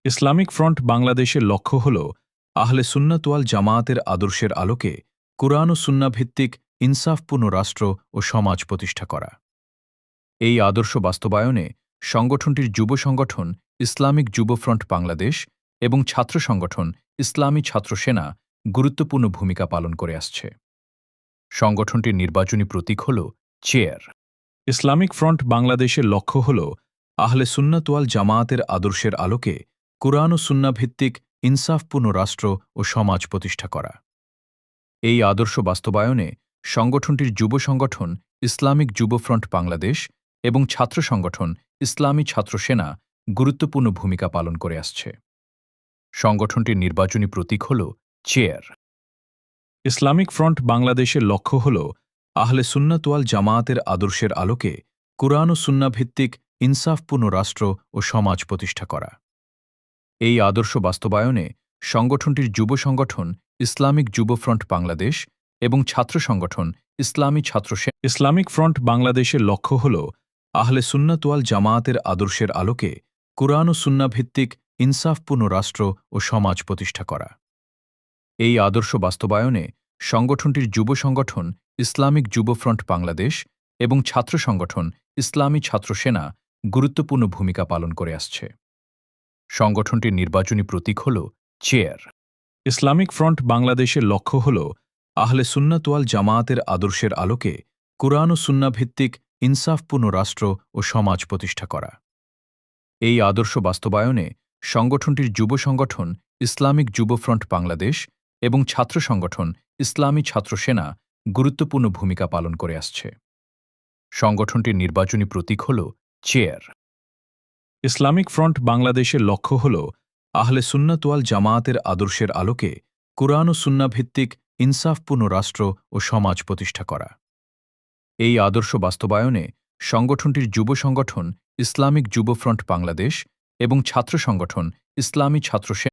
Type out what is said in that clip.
Islamic front বাংলাদেশের লক্ষ্য হল আহলে সুন্নাত ওয়াল জামায়াতের আদর্শের আলোকে কুরআন ও সুন্নাহ ভিত্তিক ইনসাফপূর্ণ রাষ্ট্র ও সমাজ প্রতিষ্ঠা করা। এই আদর্শ বাস্তবায়নে সংগঠনটির যুব সংগঠন ইসলামিক যুব ফ্রন্ট বাংলাদেশ এবং ছাত্র সংগঠন ইসলামী ছাত্র সেনা গুরুত্বপূর্ণ ভূমিকা পালন করে আসছে। সংগঠনটির নির্বাচনী প্রতীক হল চেয়ার। ইসলামিক ফ্রন্ট বাংলাদেশের লক্ষ্য হল আহলে সুন্নাত ওয়াল জামায়াতের আদর্শের আলোকে কুরআন ও সুন্নাহ ভিত্তিক ইনসাফপূর্ণ রাষ্ট্র ও সমাজ প্রতিষ্ঠা করা। এই আদর্শ বাস্তবায়নে সংগঠনটির যুব সংগঠন ইসলামিক যুব ফ্রন্ট বাংলাদেশ এবং ছাত্র সংগঠন ইসলামী ছাত্র সেনা গুরুত্বপূর্ণ ভূমিকা পালন করে আসছে। সংগঠনটির নির্বাচনী প্রতীক হল চেয়ার। ইসলামিক ফ্রন্ট বাংলাদেশের লক্ষ্য হল আহলে সুন্নাত ওয়াল জামায়াতের আদর্শের আলোকে কুরআন ও সুন্নাহ ভিত্তিক ইনসাফপূর্ণ রাষ্ট্র ও সমাজ প্রতিষ্ঠা করা। এই আদর্শ বাস্তবায়নে সংগঠনটির যুব সংগঠন ইসলামিক যুব ফ্রন্ট বাংলাদেশ এবং ছাত্র সংগঠন ইসলামী ছাত্র সেনা ইসলামিক ফ্রন্ট বাংলাদেশের লক্ষ্য হল আহলে সুন্নাত ওয়াল জামায়াতের আদর্শের আলোকে কুরআন ও সুন্নাহ ভিত্তিক ইনসাফপূর্ণ রাষ্ট্র ও সমাজ প্রতিষ্ঠা করা। এই আদর্শ বাস্তবায়নে সংগঠনটির যুব সংগঠন ইসলামিক যুব ফ্রন্ট বাংলাদেশ এবং ছাত্র সংগঠন ইসলামী ছাত্র সেনা গুরুত্বপূর্ণ ভূমিকা পালন করে আসছে। সংগঠনটির নির্বাচনী প্রতীক হল চেয়ার। ইসলামিক ফ্রন্ট বাংলাদেশের লক্ষ্য হল আহলে সুন্নাত ওয়াল জামায়াতের আদর্শের আলোকে কুরআন ও সুন্নাহ ভিত্তিক ইনসাফপূর্ণ রাষ্ট্র ও সমাজ প্রতিষ্ঠা করা। এই আদর্শ বাস্তবায়নে সংগঠনটির যুব সংগঠন ইসলামিক যুব ফ্রন্ট বাংলাদেশ এবং ছাত্র সংগঠন ইসলামী ছাত্র সেনা গুরুত্বপূর্ণ ভূমিকা পালন করে আসছে। সংগঠনটির নির্বাচনী প্রতীক হল চেয়ার। ইসলামিক ফ্রন্ট বাংলাদেশের লক্ষ্য হল আহলে সুন্নাত ওয়াল জামায়াতের আদর্শের আলোকে কুরআন ও সুন্নাহ ভিত্তিক ইনসাফপূর্ণ রাষ্ট্র ও সমাজ প্রতিষ্ঠা করা। এই আদর্শ বাস্তবায়নে সংগঠনটির যুব সংগঠন ইসলামিক যুব ফ্রন্ট বাংলাদেশ এবং ছাত্র সংগঠন ইসলামী ছাত্র সেনা